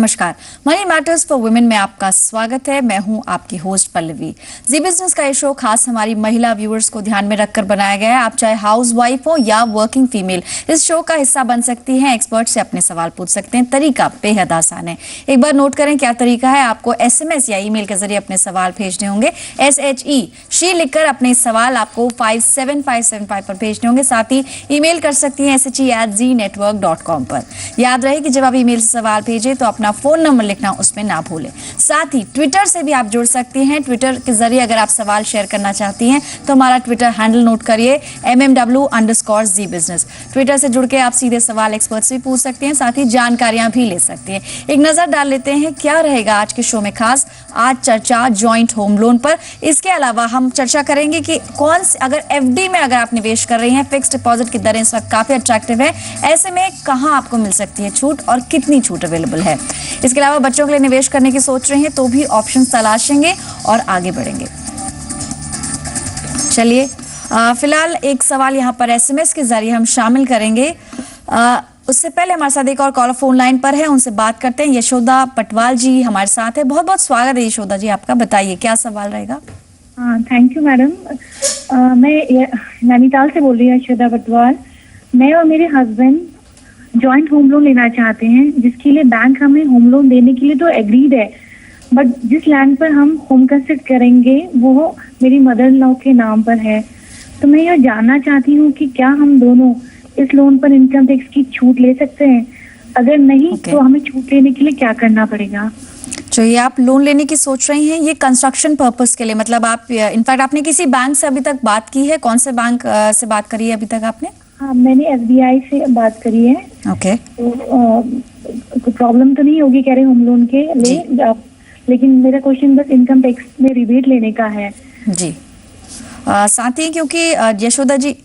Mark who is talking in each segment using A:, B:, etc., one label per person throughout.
A: नमस्कार, money matters for women में आपका स्वागत है। मैं हूं आपकी होस्ट पल्लवी। जी बिजनेस का ये शो खास हमारी महिला व्यूअर्स को ध्यान में रखकर बनाया गया है। आप चाहे हाउस वाइफ हो या वर्किंग फीमेल, इस शो का हिस्सा बन सकती हैं। एक्सपर्ट से अपने सवाल पूछ सकते हैं। तरीका बेहद आसान है। एक बार नोट करें क्या तरीका है। आपको SMS या email के जरिए अपने सवाल भेजने होंगे। SHE शी लिखकर अपने सवाल आपको 57575 पर भेजने होंगे। साथ ही ईमेल कर सकती हैं SHE@Zeenetwork.com पर। याद रहे कि जब आप ईमेल से सवाल भेजें तो अपना फोन नंबर लिखना उसमें ना भूलें। साथ ही ट्विटर से भी आप जुड़ सकती हैं। ट्विटर के जरिए अगर आप सवाल शेयर करना चाहती हैं तो हमारा ट्विटर हैंडल नोट करिए MMW_Z बिजनेस। ट्विटर से जुड़ के आप सीधे सवाल एक्सपर्ट से भी पूछ सकती हैं। साथ ही जानकारियां भी ले सकती हैं। एक नजर डाल लेते हैं क्या रहेगा आज के शो में खास। आज चर्चा जॉइंट होम लोन पर। इसके अलावा हम चर्चा करेंगे कि कौन से अगर FD में अगर आप निवेश कर रही हैं, फिक्स्ड डिपॉजिट की दरें इस वक्त काफी अट्रैक्टिव है, ऐसे में कहां आपको मिल सकती है छूट और कितनी छूट अवेलेबल है। इसके अलावा बच्चों के लिए निवेश करने की सोच रहे हैं तो भी ऑप्शन तलाशेंगे और आगे बढ़ेंगे। चलिए फिलहाल एक सवाल यहाँ पर SMS के जरिए हम शामिल करेंगे। उससे पहले हमारे साथ एक और कॉलर फोन लाइन पर है, उनसे बात करते हैं। यशोदा पटवाल जी हमारे साथ है। बहुत बहुत स्वागत है यशोदा जी आपका। बताइए क्या सवाल रहेगा।
B: हाँ, थैंक यू मैडम। मैं नैनीताल से बोल रही हूँ, यशोदा पटवाल। मैं और मेरे हस्बैंड जॉइंट होम लोन लेना चाहते हैं, जिसके लिए बैंक हमें होम लोन देने के लिए तो एग्रीड है, बट जिस लैंड पर हम होम कंस्ट्रक्ट करेंगे वो मेरी मदर इन लॉ के नाम पर है। तो मैं यह जानना चाहती हूँ कि क्या हम दोनों इस लोन पर इनकम टैक्स की छूट ले सकते हैं? अगर नहीं तो हमें छूट लेने के लिए क्या करना पड़ेगा?
A: जो ये आप लोन लेने की सोच रही हैं, ये कंस्ट्रक्शन पर्पस के लिए, मतलब आप इनफैक्ट आपने किसी बैंक से अभी तक बात की है? कौन से बैंक से बात करी है अभी तक आपने?
B: हाँ, मैंने SBI से बात करी है।
A: ओके।
B: तो प्रॉब्लम तो नहीं होगी कह रहे होम लोन के लिए, लेकिन मेरा क्वेश्चन बस इनकम टैक्स में रिबेट लेने का है।
A: जी साथ ही क्योंकि यशोदा जी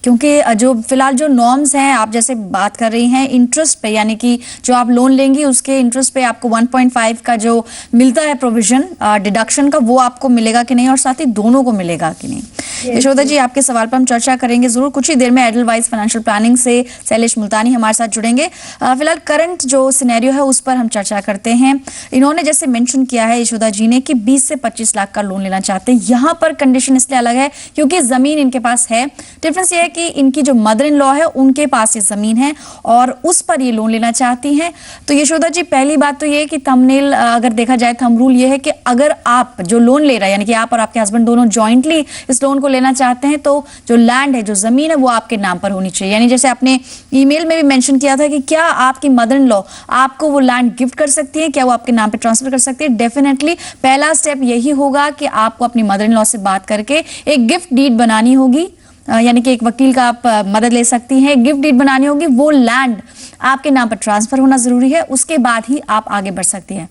A: क्योंकि जो फिलहाल जो नॉर्म्स हैं, आप जैसे बात कर रही हैं इंटरेस्ट पे, यानी कि जो आप लोन लेंगी उसके इंटरेस्ट पे आपको 1.5 का जो मिलता है प्रोविजन डिडक्शन का, वो आपको मिलेगा कि नहीं, और साथ ही दोनों को मिलेगा कि नहीं। यशोदा जी आपके सवाल पर हम चर्चा करेंगे जरूर कुछ ही देर में। एडलवाइज फाइनेंशियल प्लानिंग से शैलेश मुल्तानी हमारे साथ जुड़ेंगे। फिलहाल करंट जो सिनेरियो है उस पर हम चर्चा करते हैं। इन्होंने जैसे मेंशन किया है यशोदा जी ने कि 20 से 25 लाख का लोन लेना चाहते हैं। यहाँ पर कंडीशन इसलिए अलग है क्योंकि जमीन इनके पास है। डिफरेंस ये है कि इनकी जो मदर इन लॉ है उनके पास ये जमीन है और उस पर ये लोन लेना चाहती हैं। तो यशोदा जी पहली बात तो ये है कि थंबनेल अगर देखा जाए, थंब रूल ये है कि अगर आप जो लोन ले रहे हैं, यानी कि आप और आपके हस्बैंड दोनों जॉइंटली इस लोन को लेना चाहते हैं, तो जो लैंड है, जो जमीन है, वो आपके नाम पर होनी चाहिए। यानी जैसे आपने ईमेल में भी मेंशन किया था कि क्या आपकी मदर इन लॉ आपको वो लैंड गिफ्ट कर सकती है, क्या वो आपके नाम पे ट्रांसफर कर सकती है? डेफिनेटली पहला स्टेप यही होगा कि आपको अपनी मदर इन लॉ से बात करके एक गिफ्ट डीड बनानी होगी, यानी कि एक वकील का आप मदद ले सकती हैं। गिफ्ट डीड बनानी होगी, वो लैंड आपके नाम पर ट्रांसफर होना जरूरी है, उसके बाद ही आप आगे बढ़ सकती हैं।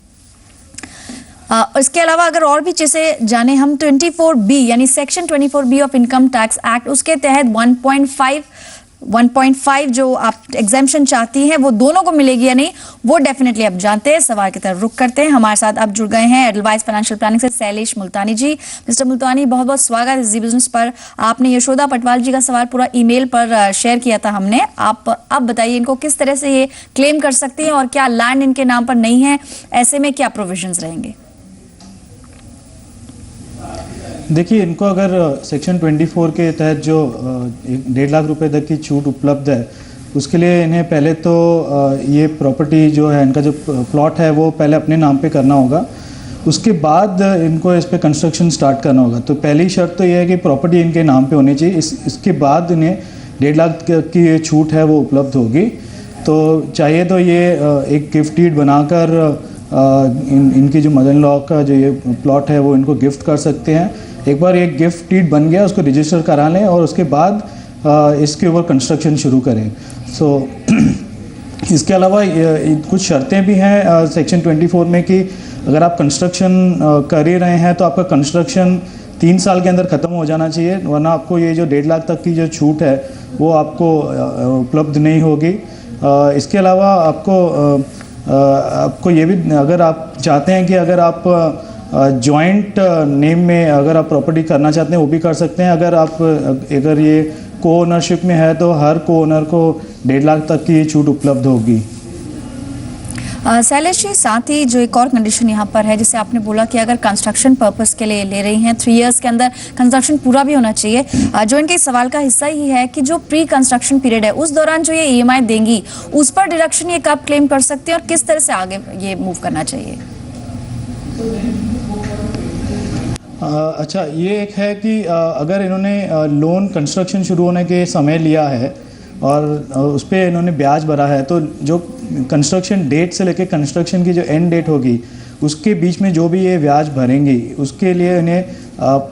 A: इसके अलावा अगर और भी चीजें जाने हम, 24B यानी section 24B of income tax act, उसके तहत 1.5 जो आप एग्जेम्पशन चाहती हैं वो दोनों को मिलेगी या नहीं, वो डेफिनेटली आप जानते हैं। सवाल की तरफ रुक करते हैं। हमारे साथ अब जुड़ गए हैं एडलवाइज फाइनेंशियल प्लानिंग से शैलेश मुल्तानी जी। मिस्टर मुल्तानी बहुत बहुत स्वागत है जी बिजनेस पर। आपने यशोदा पटवाल जी का सवाल पूरा ईमेल पर शेयर किया था हमने। आप अब बताइए इनको किस तरह से ये क्लेम कर सकती हैं और क्या लैंड इनके नाम पर नहीं है, ऐसे में क्या प्रोविजंस रहेंगे?
C: देखिए, इनको अगर सेक्शन 24 के तहत जो 1.5 लाख रुपए तक की छूट उपलब्ध है, उसके लिए इन्हें पहले तो ये प्रॉपर्टी जो है, इनका जो प्लॉट है वो पहले अपने नाम पे करना होगा। उसके बाद इनको इस पे कंस्ट्रक्शन स्टार्ट करना होगा। तो पहली शर्त तो ये है कि प्रॉपर्टी इनके नाम पे होनी चाहिए। इसके बाद इन्हें 1.5 लाख की ये छूट है वो उपलब्ध होगी। तो चाहिए तो ये एक गिफ्ट डीड बनाकर इनकी जो मदर इन लॉ का जो ये प्लॉट है वो इनको गिफ्ट कर सकते हैं। एक बार एक गिफ्ट डीड बन गया, उसको रजिस्टर करा लें और उसके बाद इसके ऊपर कंस्ट्रक्शन शुरू करें। इसके अलावा कुछ शर्तें भी हैं सेक्शन 24 में कि अगर आप कंस्ट्रक्शन कर ही रहे हैं तो आपका कंस्ट्रक्शन 3 साल के अंदर ख़त्म हो जाना चाहिए, वरना आपको ये जो 1.5 लाख तक की जो छूट है वो आपको उपलब्ध नहीं होगी। इसके अलावा आपको ये भी, अगर आप चाहते हैं कि अगर आप जॉइंट नेम में अगर आप प्रॉपर्टी करना चाहते हैं वो भी कर सकते हैं। अगर ये को ओनरशिप में है तो हर को ओनर को 1.5 लाख तक की छूट उपलब्ध होगी।
A: शैलेश जी, साथ ही जो एक और कंडीशन यहाँ पर है, जिसे आपने बोला कि अगर कंस्ट्रक्शन पर्पस के लिए ले रही हैं 3 इयर्स के अंदर कंस्ट्रक्शन पूरा भी होना चाहिए। जो इनके सवाल का हिस्सा ही है कि जो प्री कंस्ट्रक्शन पीरियड है उस दौरान जो ये ईएमआई देंगी उस पर डिडक्शन ये कब क्लेम कर सकती है और किस तरह से आगे ये मूव करना चाहिए?
C: अच्छा, ये एक है कि अगर इन्होंने लोन कंस्ट्रक्शन शुरू होने के समय लिया है और उस पर इन्होंने ब्याज भरा है, तो जो कंस्ट्रक्शन डेट से लेकर कंस्ट्रक्शन की जो एंड डेट होगी उसके बीच में जो भी ये ब्याज भरेंगी उसके लिए इन्हें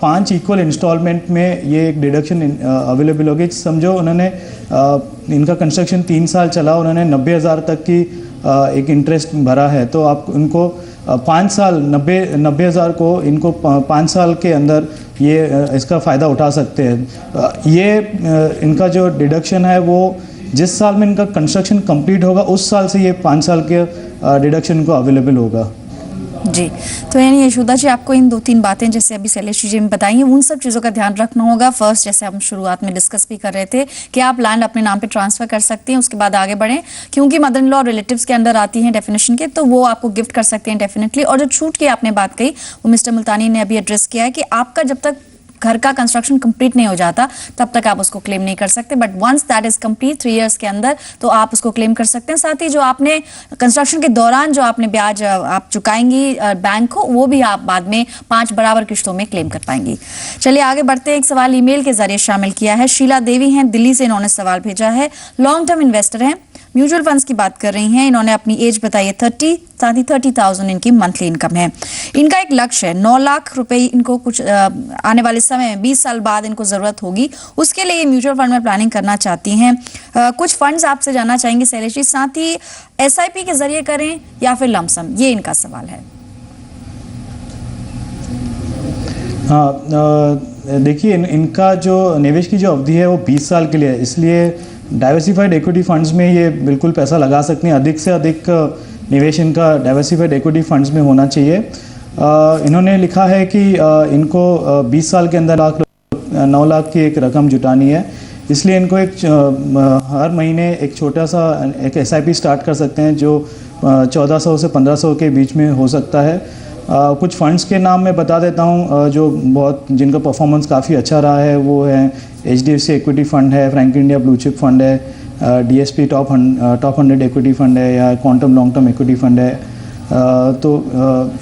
C: 5 इक्वल इंस्टॉलमेंट में ये एक डिडक्शन अवेलेबल होगी। समझो उन्होंने इनका कंस्ट्रक्शन 3 साल चला, उन्होंने 90,000 तक की एक इंटरेस्ट भरा है, तो आप उनको 5 साल 90,000 को इनको 5 साल के अंदर ये इसका फ़ायदा उठा सकते हैं। ये इनका जो डिडक्शन है वो जिस साल में इनका कंस्ट्रक्शन कंप्लीट होगा उस साल से ये 5 साल के डिडक्शन को अवेलेबल होगा।
A: जी, तो यानी यशोदा जी, आपको इन 2-3 बातें जैसे अभी शैलेश जी ने बताई हैं उन सब चीज़ों का ध्यान रखना होगा। फर्स्ट, जैसे हम शुरुआत में डिस्कस भी कर रहे थे कि आप लैंड अपने नाम पे ट्रांसफर कर सकते हैं, उसके बाद आगे बढ़ें, क्योंकि मदर इन लॉ रिलेटिव्स के अंदर आती हैं डेफिनेशन के, तो वो आपको गिफ्ट कर सकते हैं डेफिनेटली। और जो छूट की आपने बात कही वो मिस्टर मुल्तानी ने अभी एड्रेस किया है कि आपका जब तक घर का कंस्ट्रक्शन कंप्लीट नहीं हो जाता तब तक आप उसको क्लेम नहीं कर सकते, but once that is complete 3 years के अंदर तो आप उसको क्लेम कर सकते हैं। साथ ही जो आपने कंस्ट्रक्शन के दौरान जो आपने ब्याज आप चुकाएंगी बैंक को, वो भी आप बाद में 5 बराबर किश्तों में क्लेम कर पाएंगी। चलिए आगे बढ़ते हैं। एक सवाल ईमेल के जरिए शामिल किया है, शीला देवी हैं दिल्ली से, इन्होंने सवाल भेजा है। लॉन्ग टर्म इन्वेस्टर हैं, म्यूचुअल फंड्स की बात कर रही हैं, इन्होंने अपनी एज बताई है 30, साथ ही 30,000 इनकी मंथली इनकम है। इनका एक लक्ष्य है 9 लाख रुपए इनको कुछ आने वाले समय में 20 साल बाद इनको जरूरत होगी, उसके लिए ये म्यूचुअल फंड में प्लानिंग करना चाहती हैं। कुछ फंड्स आपसे जानना चाहेंगे शैलेश जी, साथ ही SIP के जरिए करें या फिर लमसम, ये इनका सवाल है।
C: हाँ, देखिए इनका जो निवेश की जो अवधि है वो 20 साल के लिए है, इसलिए डाइवर्सिफाइड इक्विटी फंड्स में ये बिल्कुल पैसा लगा सकते हैं। अधिक से अधिक निवेश इनका डाइवर्सिफाइड इक्विटी फंड्स में होना चाहिए। इन्होंने लिखा है कि इनको 20 साल के अंदर 9 लाख की एक रकम जुटानी है, इसलिए इनको एक हर महीने एक छोटा सा एक SIP स्टार्ट कर सकते हैं जो 1400 से 1500 के बीच में हो सकता है। कुछ फंड्स के नाम मैं बता देता हूँ जो बहुत जिनका परफॉर्मेंस काफ़ी अच्छा रहा है, वो है HDFC इक्विटी फंड है, Franklin India blue chip fund है, DSP टॉप 100 इक्विटी फंड है, या quantum long term equity fund है। तो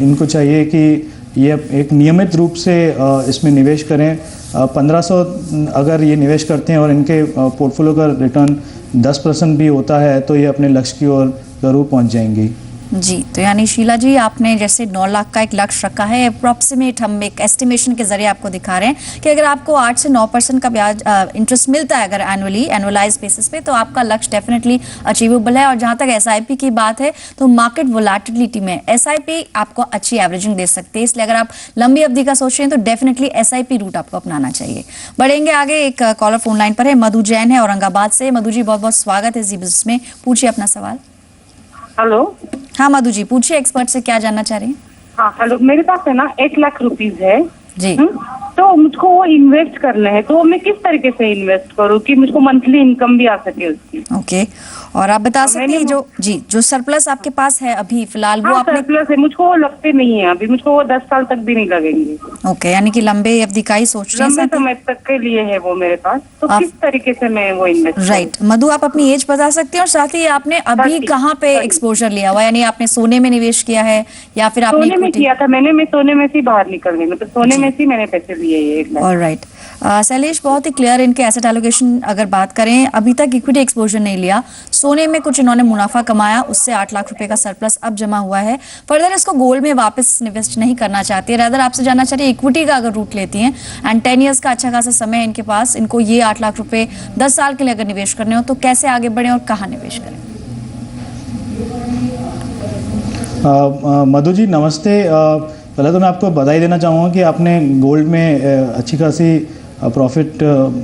C: इनको चाहिए कि ये एक नियमित रूप से इसमें निवेश करें। 1500 अगर ये निवेश करते हैं और इनके पोर्टफोलियो का रिटर्न 10% भी होता है तो ये अपने लक्ष्य की ओर ज़रूर पहुँच जाएंगी।
A: जी, तो यानी शीला जी, आपने जैसे 9 लाख का एक लक्ष्य रखा है, अप्रॉक्सीमेट हम एक एस्टिमेशन के जरिए आपको दिखा रहे हैं कि अगर आपको 8 से 9% का ब्याज इंटरेस्ट मिलता है अगर एनुअलाइज बेसिस पे, तो आपका लक्ष्य डेफिनेटली अचीवेबल है। और जहां तक SIP की बात है तो मार्केट वोलेटिलिटी में SIP आपको अच्छी एवरेजिंग दे सकते हैं, इसलिए अगर आप लंबी अवधि का सोच रहे हैं तो डेफिनेटली SIP रूट आपको अपनाना चाहिए। बढ़ेंगे आगे, एक कॉलर फोन लाइन पर है, मधु जैन है औरंगाबाद से। मधु जी, बहुत बहुत स्वागत है जी बिजनेस में, पूछिए अपना सवाल।
D: हेलो।
A: हाँ मधु जी, पूछिए एक्सपर्ट से क्या जानना चाह रही हैं।
D: हाँ हेलो, मेरे पास है ना 1 लाख रुपीज है
A: जी।
D: तो मुझको वो इन्वेस्ट करना है, तो मैं किस तरीके से इन्वेस्ट करूँ कि मुझको मंथली इनकम भी आ सके उसकी।
A: ओके, और आप बता सकते हैं जो सरप्लस आपके पास है अभी फिलहाल, वो आपने
D: सरप्लस है, मुझको वो लगते नहीं है अभी, मुझको वो 10 साल तक भी नहीं लगेंगे।
A: ओके, यानी कि लंबे अवधि का ही सोच रहे हैं।
D: लंबे समय तक के लिए है वो मेरे पास, तो किस तरीके से मैं वो इन्वेस्ट।
A: राइट मधु, आप अपनी एज बता सकते हैं और साथ ही आपने अभी कहाँ पे एक्सपोजर लिया हुआ, यानी आपने सोने में निवेश किया है या फिर आपने
D: सोने में किया था? मैं सोने में से बाहर निकल गई, मतलब सोने में से मैंने पैसे लिए।
A: ऑलराइट शैलेश, बहुत ही क्लियर इनके एसेट एलोकेशन अगर बात करें, अभी तक इक्विटी एक्सपोजर नहीं लिया, सोने में कुछ इन्होंने मुनाफा कमाया, उससे 8 लाख रुपए का सरप्लस अब जमा हुआ है। फर्दर इसको गोल्ड में वापस इन्वेस्ट नहीं करना चाहती, रादर आपसे जानना चाहती है इक्विटी का अगर रूट लेती हैं एंड 10 ईयर्स का अच्छा खासा समय है इनके पास, इनको ये 8 लाख रुपए 10 साल के लिए अगर निवेश करने हो तो कैसे आगे बढ़े और कहाँ निवेश करें?
C: मधु जी नमस्ते। पहले तो मैं आपको बधाई देना चाहूँगा कि आपने गोल्ड में अच्छी खासी प्रॉफिट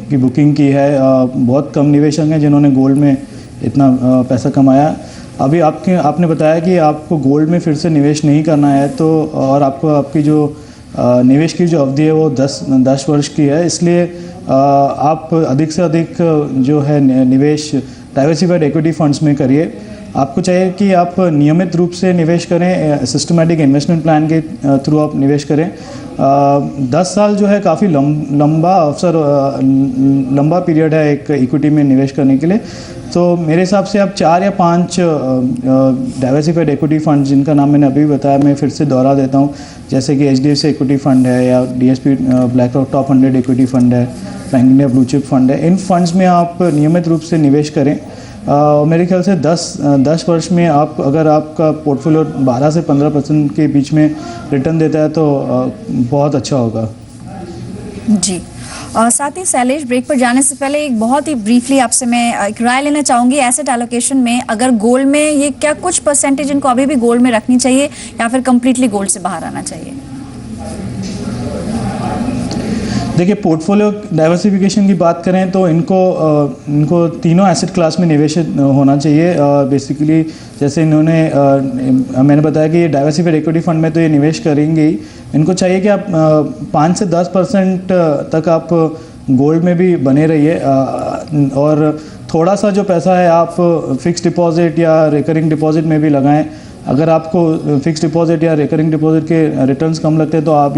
C: की बुकिंग की है। बहुत कम निवेशक हैं जिन्होंने गोल्ड में इतना पैसा कमाया। अभी आपने बताया कि आपको गोल्ड में फिर से निवेश नहीं करना है, तो और आपकी जो निवेश की जो अवधि है वो 10 वर्ष की है, इसलिए आप अधिक से अधिक जो है निवेश डाइवर्सिफाइड इक्विटी फंड्स में करिए। आपको चाहिए कि आप नियमित रूप से निवेश करें, सिस्टमैटिक इन्वेस्टमेंट प्लान के थ्रू आप निवेश करें। 10 साल जो है काफ़ी लंबा अवसर, लंबा पीरियड है एक इक्विटी में निवेश करने के लिए। तो मेरे हिसाब से आप 4 या 5 डाइवर्सिफाइड इक्विटी फंड, जिनका नाम मैंने अभी बताया, मैं फिर से दोहरा देता हूँ, जैसे कि HDFC इक्विटी फंड है, या DSP BlackRock top 100 equity fund है, bank India blue chip fund है। इन फंड्स में आप नियमित रूप से निवेश करें। मेरे ख्याल से 10 वर्ष में आप, अगर आपका पोर्टफोलियो 12 से 15% के बीच में रिटर्न देता है तो बहुत अच्छा होगा।
A: जी, साथ ही शैलेश, ब्रेक पर जाने से पहले एक बहुत ही ब्रीफली आपसे मैं एक राय लेना चाहूँगी। एसेट एलोकेशन में अगर गोल्ड में ये क्या कुछ परसेंटेज इनको अभी भी गोल्ड में रखनी चाहिए या फिर कम्प्लीटली गोल्ड से बाहर आना चाहिए?
C: देखिए, पोर्टफोलियो डाइवर्सिफिकेशन की बात करें तो इनको तीनों एसेट क्लास में निवेश होना चाहिए। बेसिकली जैसे मैंने बताया कि ये डाइवर्सिफाइड इक्विटी फंड में तो ये निवेश करेंगे ही। इनको चाहिए कि आप 5 से 10% तक आप गोल्ड में भी बने रहिए, और थोड़ा सा जो पैसा है आप फिक्स डिपॉजिट या रिकरिंग डिपॉजिट में भी लगाएं। अगर आपको फिक्स डिपॉजिट या रिकरिंग डिपॉजिट के रिटर्न्स कम लगते हैं तो आप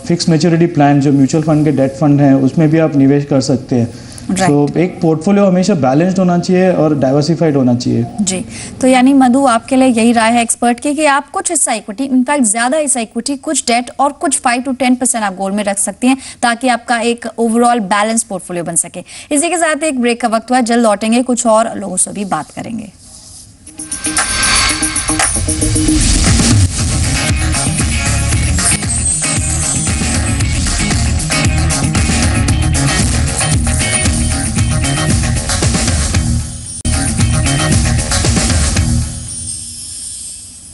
C: फिक्स मैच्योरिटी प्लान, जो म्यूचुअल फंड के डेट फंड हैं, उसमें भी आप निवेश कर सकते हैं। तो एक पोर्टफोलियो हमेशा बैलेंस्ड होना चाहिए और डाइवर्सिफाइड होना चाहिए।
A: जी, तो यानी मधु, आपके लिए यही राय है एक्सपर्ट की कि आप कुछ हिस्सा इक्विटी, इनफैक्ट ज्यादा हिस्सा इक्विटी, कुछ डेट और कुछ 5 to 10% आप गोल्ड में रख सकती हैं, ताकि आपका एक ओवरऑल बैलेंस पोर्टफोलियो बन सके। इसी के साथ एक ब्रेक का वक्त हुआ, जल्द लौटेंगे, कुछ और लोगों से भी बात करेंगे।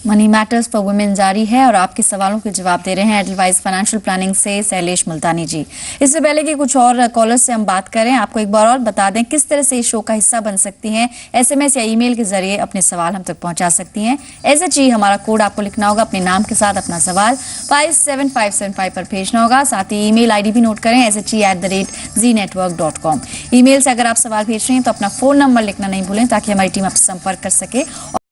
A: मनी मैटर्स पर वुमेन जारी है और आपके सवालों के जवाब दे रहे हैं एडलवाइस फाइनेंशियल प्लानिंग से शैलेश मुल्तानी जी। इससे पहले कि कुछ और कॉलर्स से हम बात करें, आपको एक बार और बता दें किस तरह से इस शो का हिस्सा बन सकती हैं। SMS या ईमेल के जरिए अपने सवाल हम तक पहुंचा सकती हैं। SHE हमारा कोड आपको लिखना होगा, अपने नाम के साथ अपना सवाल 57575 पर भेजना होगा। साथ ही ईमेल ID भी नोट करें, SHE@zenetwork.com। ईमेल से अगर आप सवाल भेज रहे हैं तो अपना फोन नंबर लिखना नहीं भूलें, ताकि हमारी टीम आपसे संपर्क कर सके।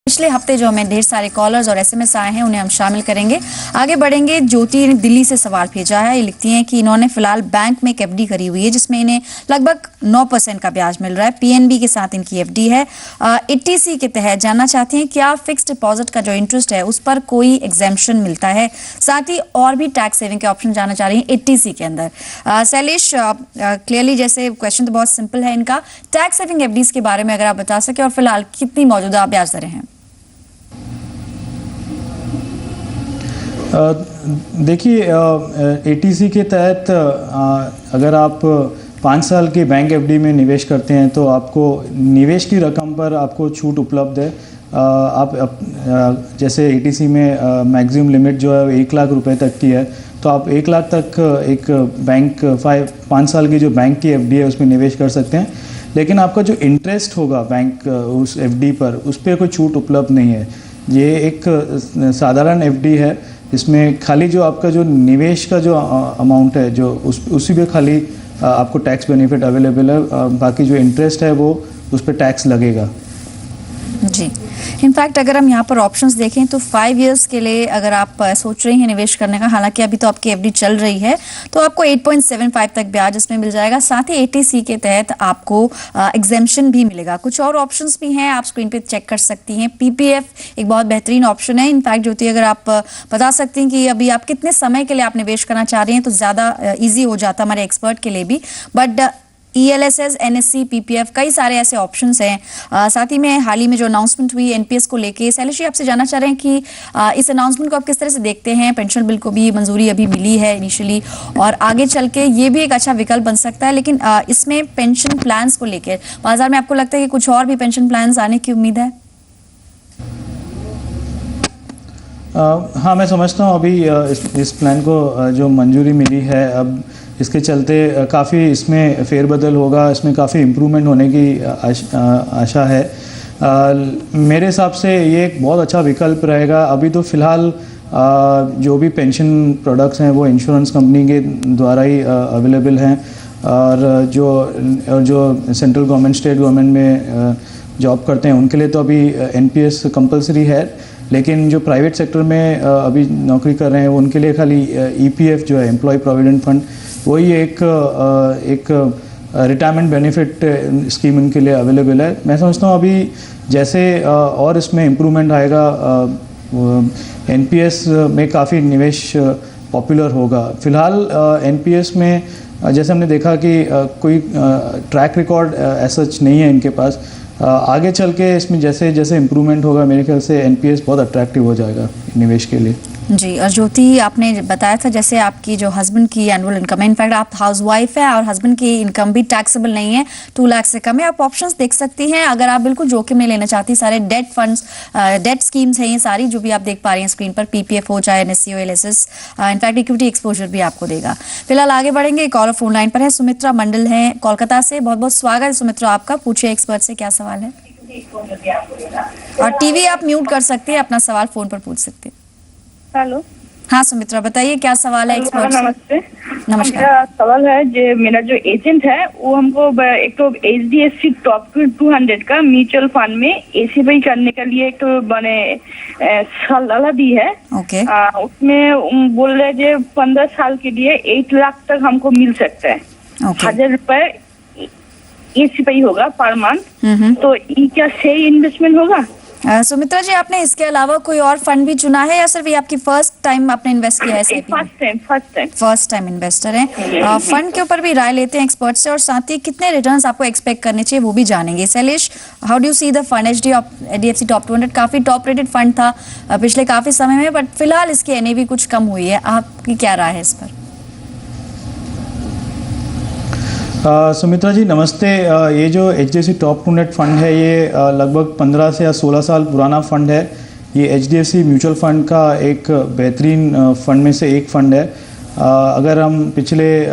A: पिछले हफ्ते जो हमें ढेर सारे कॉलर्स और SMS आए हैं, उन्हें हम शामिल करेंगे। आगे बढ़ेंगे। ज्योति ने दिल्ली से सवाल भेजा है। ये लिखती हैं कि इन्होंने फिलहाल बैंक में एक FD करी हुई है, जिसमें इन्हें लगभग 9% का ब्याज मिल रहा है। PNB के साथ इनकी FD है। 80C के तहत जानना चाहती हैं क्या फिक्स डिपॉजिट का जो इंटरेस्ट है उस पर कोई एग्जेम्पशन मिलता है। साथ ही और भी टैक्स सेविंग के ऑप्शन जानना चाह रही हैं 80C के अंदर। शैलेश, क्लियरली जैसे क्वेश्चन तो बहुत सिंपल है इनका, टैक्स सेविंग FDs के बारे में अगर आप बता सके, और फिलहाल कितनी मौजूदा ब्याज दरें हैं?
C: देखिए, 80C के तहत अगर आप 5 साल के बैंक FD में निवेश करते हैं तो आपको निवेश की रकम पर आपको छूट उपलब्ध है। जैसे 80C में मैक्सिमम लिमिट जो है 1 लाख रुपए तक की है, तो आप 1 लाख तक एक बैंक 5 साल की जो बैंक की FD है उसमें निवेश कर सकते हैं। लेकिन आपका जो इंटरेस्ट होगा बैंक उस FD पर, उस पर कोई छूट उपलब्ध नहीं है। ये एक साधारण FD है, इसमें खाली जो आपका जो निवेश का जो अमाउंट है, जो उसी पे खाली आपको टैक्स बेनिफिट अवेलेबल है। बाकी जो इंटरेस्ट है वो उस पर टैक्स लगेगा।
A: जी, इनफैक्ट अगर हम यहाँ पर ऑप्शंस देखें तो 5 इयर्स के लिए अगर आप सोच रही हैं निवेश करने का, हालांकि अभी तो आपकी FD चल रही है, तो आपको 8.75 तक ब्याज इसमें मिल जाएगा। साथ ही 80C के तहत आपको एग्जेम्पशन भी मिलेगा। कुछ और ऑप्शंस भी हैं, आप स्क्रीन पे चेक कर सकती हैं। PPF एक बहुत बेहतरीन ऑप्शन है। इनफैक्ट ज्योति, अगर आप बता सकती हैं कि अभी आप कितने समय के लिए आप निवेश करना चाह रही हैं तो ज़्यादा ईजी हो जाता हमारे एक्सपर्ट के लिए भी। बट ELSS, NSC, PPF, कई सारे ऐसे ऑप्शंस हैं। साथ ही में हाल ही में जो अनाउंसमेंट हुई NPS को लेके, शैलेश जी आपसे जानना चाह रहे हैं कि इस अनाउंसमेंट को आप किस तरह से देखते हैं? पेंशन बिल को भी मंजूरी अभी मिली है इनिशियली, और आगे चल के ये भी एक अच्छा विकल्प बन सकता है। लेकिन इसमें पेंशन प्लान्स को लेकर बाजार में आपको लगता है कि कुछ और भी पेंशन प्लान्स आने की उम्मीद है?
C: हाँ, मैं समझता हूँ अभी इस प्लान को जो मंजूरी मिली है, अब इसके चलते काफ़ी इसमें फेरबदल होगा, इसमें काफ़ी इम्प्रूवमेंट होने की आशा है। मेरे हिसाब से ये एक बहुत अच्छा विकल्प रहेगा। अभी तो फ़िलहाल जो भी पेंशन प्रोडक्ट्स हैं वो इंश्योरेंस कंपनी के द्वारा ही अवेलेबल हैं, और जो सेंट्रल गवर्नमेंट, स्टेट गवर्नमेंट में जॉब करते हैं उनके लिए तो अभी एनपीएस कंपलसरी है, लेकिन जो प्राइवेट सेक्टर में अभी नौकरी कर रहे हैं उनके लिए खाली ईपीएफ जो है एम्प्लॉय प्रोविडेंट फंड, वही एक रिटायरमेंट बेनिफिट स्कीम उनके लिए अवेलेबल है। मैं समझता हूँ अभी जैसे और इसमें इम्प्रूवमेंट आएगा, एनपीएस में काफ़ी निवेश पॉपुलर होगा। फिलहाल एनपीएस में जैसे हमने देखा कि कोई ट्रैक रिकॉर्ड ऐसा नहीं है इनके पास। आगे चल के इसमें जैसे जैसे इम्प्रूवमेंट होगा मेरे ख्याल से एनपीएस बहुत अट्रैक्टिव हो जाएगा निवेश के लिए।
A: जी, और ज्योति आपने बताया था जैसे आपकी जो हस्बैंड की एनुअल इनकम है, इनफैक्ट आप हाउसवाइफ है और हस्बैंड की इनकम भी टैक्सेबल नहीं है, 2 लाख से कम है। आप ऑप्शंस देख सकती हैं अगर आप बिल्कुल जोखिम नहीं लेना चाहती। सारे डेट फंड्स, डेट स्कीम्स हैं ये सारी जो भी आप देख पा रही हैं स्क्रीन पर, पीपीएफ हो चाहे एनएससी हो, एलएसएस, इनफैक्ट इक्विटी एक्सपोजर भी आपको देगा। फिलहाल आगे बढ़ेंगे, एक और फोन लाइन पर है, सुमित्रा मंडल है कोलकाता से। बहुत बहुत स्वागत है सुमित्रा आपका, पूछिए एक्सपर्ट से क्या सवाल है। और टीवी आप म्यूट कर सकते हैं, अपना सवाल फोन पर पूछ सकते हैं।
D: हेलो,
A: हाँ सुमित्रा बताइए क्या सवाल है एक्सपर्ट से।
D: नमस्ते।
A: नमस्कार।
D: मेरा सवाल है जो मेरा जो एजेंट है वो हमको एक तो HDFC टॉप 200 का म्यूचुअल फंड में एसीआई करने के लिए एक तो बने सलाह दी है।
A: ओके।
D: उसमें बोल रहे जो 15 साल के लिए 8 लाख तक हमको मिल सकता है।
A: ओके।
D: 1000 रुपए एसीआई होगा पर मंथ, तो ये क्या सही इन्वेस्टमेंट होगा?
A: सुमित्रा जी आपने इसके अलावा कोई और फंड भी चुना है या सिर्फ ये आपकी फर्स्ट टाइम आपने इन्वेस्ट किया है? फर्स्ट टाइम इन्वेस्टर हैं। फंड के ऊपर भी राय लेते हैं एक्सपर्ट से और साथ ही कितने रिटर्न्स आपको एक्सपेक्ट करने चाहिए वो भी जानेंगे। Shailesh, how do you see the fund? HDFC top 200 काफी टॉप रेटेड फंड था पिछले काफी समय में, बट फिलहाल इसकी एनएवी कुछ कम हुई है, आपकी क्या राय है इस पर?
C: सुमित्रा जी नमस्ते। ये जो HDFC टॉप 200 फंड है ये लगभग 15 से या 16 साल पुराना फंड है। ये HDFC म्यूचुअल फंड का एक बेहतरीन फंड में से एक फंड है। अगर हम पिछले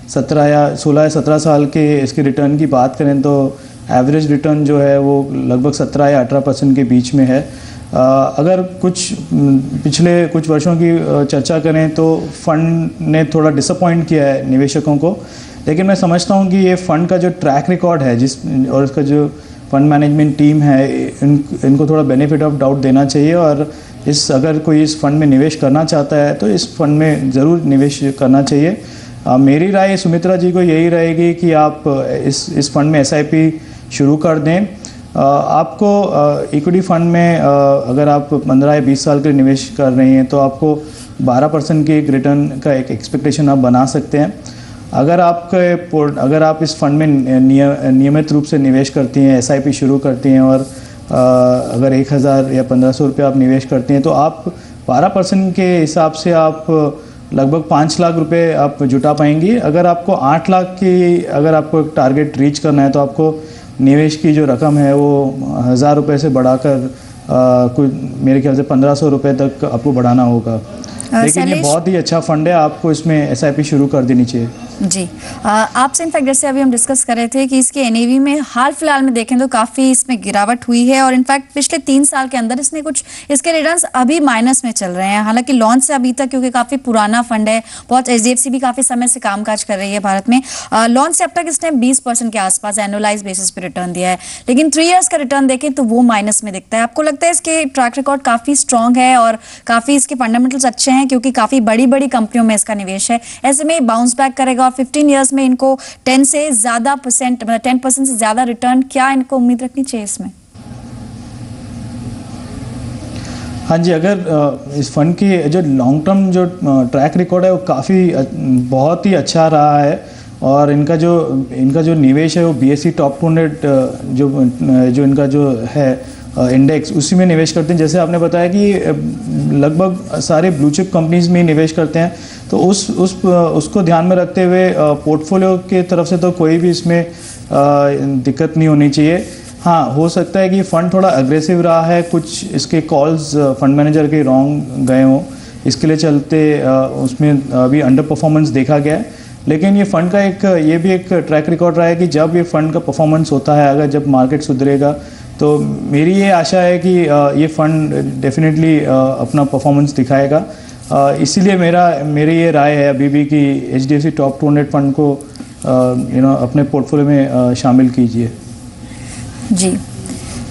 C: 17 या 16 या 17 साल के इसके रिटर्न की बात करें तो एवरेज रिटर्न जो है वो लगभग 17 या 18% के बीच में है। अगर पिछले कुछ वर्षों की चर्चा करें तो फंड ने थोड़ा डिसअपॉइंट किया है निवेशकों को, लेकिन मैं समझता हूँ कि ये फ़ंड का जो ट्रैक रिकॉर्ड है और इसका जो फंड मैनेजमेंट टीम है इनको थोड़ा बेनिफिट ऑफ डाउट देना चाहिए और अगर कोई इस फंड में निवेश करना चाहता है तो इस फंड में ज़रूर निवेश करना चाहिए। मेरी राय सुमित्रा जी को यही रहेगी कि आप इस फंड में SIP शुरू कर दें। आपको इक्विटी फंड में अगर आप 15 या 20 साल के निवेश कर रही हैं तो आपको 12% की एक रिटर्न का एक एक्सपेक्टेशन आप बना सकते हैं। अगर आप इस फंड में नियमित रूप से निवेश करती हैं, SIP शुरू करती हैं और अगर 1000 या 1500 रुपये आप निवेश करती हैं तो आप 12% के हिसाब से आप लगभग 5 लाख रुपए आप जुटा पाएंगी। अगर आपको 8 लाख की अगर आपको टारगेट रीच करना है तो आपको निवेश की जो रकम है वो 1000 रुपये से बढ़ाकर कुछ मेरे ख्याल से 1500 रुपये तक आपको बढ़ाना होगा। लेकिन ये बहुत ही अच्छा फंड है, आपको इसमें SIP शुरू कर देनी चाहिए।
A: जी, आपसे इनफैक्ट जैसे अभी हम डिस्कस कर रहे थे कि इसके एनएवी में हाल फिलहाल में देखें तो काफ़ी इसमें गिरावट हुई है और इनफैक्ट पिछले 3 साल के अंदर इसने कुछ इसके रिटर्न्स अभी माइनस में चल रहे हैं। हालांकि लॉन्च से अभी तक, क्योंकि काफ़ी पुराना फंड है, बहुत HDFC भी काफ़ी समय से कामकाज कर रही है भारत में, लॉन्च से अब तक इसने 20% के आसपास एनुअलाइज बेसिस पे रिटर्न दिया है, लेकिन 3 ईयर्स का रिटर्न देखें तो वो माइनस में दिखता है। आपको लगता है इसके ट्रैक रिकॉर्ड काफ़ी स्ट्रॉन्ग है और काफ़ी इसके फंडामेंटल्स अच्छे हैं क्योंकि काफ़ी बड़ी बड़ी कंपनियों में इसका निवेश है, ऐसे में बाउंस बैक करेगा और 15 ईयर्स में इनको 10% से ज्यादा रिटर्न, क्या इनको उम्मीद रखनी चाहिए इसमें?
C: हाँ जी, अगर इस फंड की जो लॉन्ग टर्म जो ट्रैक रिकॉर्ड है वो बहुत ही अच्छा रहा है और इनका जो निवेश है वो BSE टॉप 200 जो इनका जो है इंडेक्स उसी में निवेश करते हैं। जैसे आपने बताया कि लगभग सारे ब्लू चिप कंपनीज में निवेश करते हैं, तो उसको ध्यान में रखते हुए पोर्टफोलियो के तरफ से तो कोई भी इसमें दिक्कत नहीं होनी चाहिए। हाँ, हो सकता है कि फ़ंड थोड़ा अग्रेसिव रहा है, कुछ इसके कॉल्स फंड मैनेजर के रॉन्ग गए हों, इसके लिए चलते उसमें अभी अंडर परफॉर्मेंस देखा गया है। लेकिन ये फ़ंड का ये भी एक ट्रैक रिकॉर्ड रहा है कि जब ये फ़ंड का परफॉर्मेंस होता है, अगर जब मार्केट सुधरेगा तो मेरी ये आशा है कि ये फ़ंड डेफिनेटली अपना परफॉर्मेंस दिखाएगा। इसीलिए मेरी ये राय है अभी भी कि HDFC टॉप 200 फंड को अपने पोर्टफोलियो में शामिल कीजिए।
A: जी,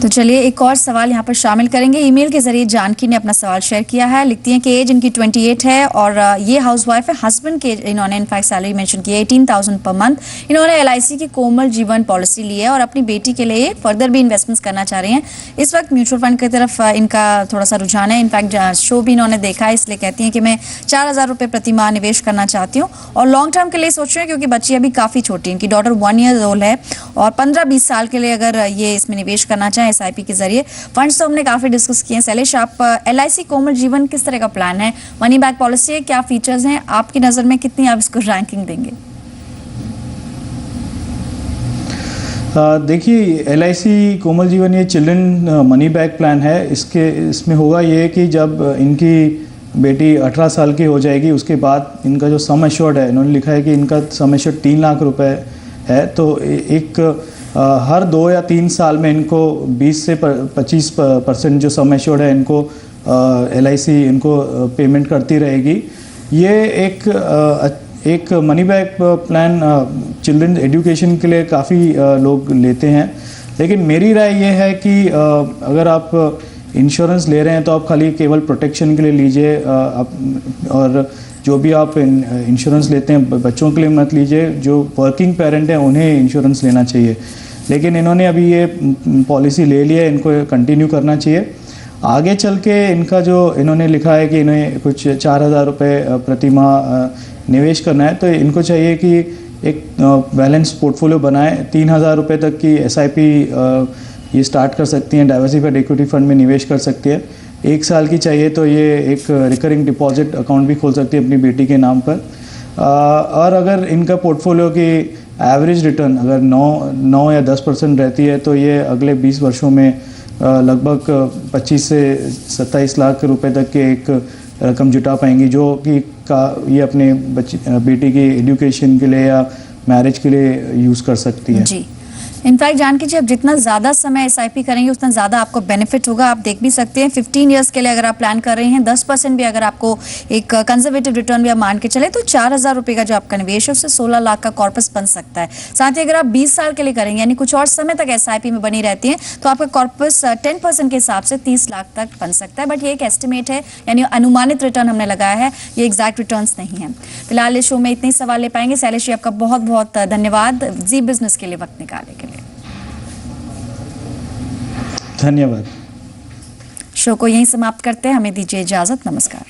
A: तो चलिए एक और सवाल यहाँ पर शामिल करेंगे। ईमेल के जरिए जानकी ने अपना सवाल शेयर किया है। लिखती हैं कि एज इनकी 28 है और ये हाउसवाइफ है। हस्बैंड के इन्होंने इनफैक्ट सैलरी मेंशन की है 18,000 पर मंथ। इन्होंने LIC की कोमल जीवन पॉलिसी ली है और अपनी बेटी के लिए फर्दर भी इन्वेस्टमेंट्स करना चाह रही हैं। इस वक्त म्यूचुअल फंड की तरफ इनका थोड़ा सा रुझान है। इनफैक्ट शो भी इन्होंने देखा है, इसलिए कहती हैं कि मैं 4,000 रुपये प्रति माह निवेश करना चाहती हूँ और लॉन्ग टर्म के लिए सोच रही हूँ, क्योंकि बच्ची अभी काफ़ी छोटी है। इनकी डॉटर 1 ईयर ओल्ड है और 15-20 साल के लिए अगर ये इसमें निवेश करना चाहें SIP के जरिए। फंड्स तो हमने काफी डिस्कस किए हैं। शैलेश, आप LIC कोमल जीवन किस तरह का प्लान है, मनी बैक पॉलिसी है, क्या फीचर्स हैं आपकी नजर में, कितनी आप इसको रैंकिंग देंगे?
C: देखिए LIC कोमल जीवन ये चिल्ड्रन मनी बैक प्लान है। इसमें होगा ये कि जब इनकी बेटी 18 साल की हो जाएगी उसके बाद इनका जो सम एश्योर्ड है, इन्होंने लिखा है कि इनका सम एश्योर्ड 3 लाख रुपए है, तो एक हर 2 या 3 साल में इनको 20 से 25% जो सम एश्योर्ड है इनको LIC इनको पेमेंट करती रहेगी। ये एक money back plan children education के लिए काफ़ी लोग लेते हैं, लेकिन मेरी राय ये है कि अगर आप इंश्योरेंस ले रहे हैं तो आप खाली केवल प्रोटेक्शन के लिए लीजिए, और जो भी आप इंश्योरेंस लेते हैं बच्चों के लिए मत लीजिए। जो वर्किंग पेरेंट हैं उन्हें इंश्योरेंस लेना चाहिए, लेकिन इन्होंने अभी ये पॉलिसी ले ली है, इनको कंटिन्यू करना चाहिए। आगे चल के इनका जो इन्होंने लिखा है कि इन्हें कुछ 4,000 रुपये प्रति माह निवेश करना है, तो इनको चाहिए कि एक बैलेंस पोर्टफोलियो बनाएं। 3,000 रुपये तक की SIP ये स्टार्ट कर सकती हैं, डाइवर्सिफाइड इक्विटी फंड में निवेश कर सकती है। 1 साल की चाहिए तो ये एक रिकरिंग डिपॉजिट अकाउंट भी खोल सकती है अपनी बेटी के नाम पर। और अगर इनका पोर्टफोलियो की एवरेज रिटर्न अगर 9 या 10% रहती है तो ये अगले 20 वर्षों में लगभग 25 से 27 लाख रुपए तक के एक रकम जुटा पाएंगी, जो कि ये अपने बेटी की एजुकेशन के लिए या मैरिज के लिए यूज़ कर सकती है।
A: जी, इनफैक्ट जान कीजिए, आप जितना ज़्यादा समय SIP करेंगे उतना ज़्यादा आपको बेनिफिट होगा। आप देख भी सकते हैं 15 इयर्स के लिए अगर आप प्लान कर रहे हैं, 10% भी अगर आपको एक कंजर्वेटिव रिटर्न भी आप मान के चले तो 4,000 रुपये का जो आपका निवेश है उससे 16 लाख का कॉर्पस बन सकता है। साथ ही अगर आप 20 साल के लिए करेंगे, यानी कुछ और समय तक SIP में बनी रहती है, तो आपका कॉर्पस 10% के हिसाब से 30 लाख तक बन सकता है। बट ये एक एस्टिमेट है, यानी अनुमानित रिटर्न हमने लगाया है, ये एग्जैक्ट रिटर्न्स नहीं है। फिलहाल इस शो में इतने ही सवाल ले पाएंगे। शैलेश जी, आपका बहुत बहुत धन्यवाद जी बिजनेस के लिए वक्त निकालने के लिए।
C: धन्यवाद।
A: शो को यहीं समाप्त करते हैं, हमें दीजिए इजाजत। नमस्कार।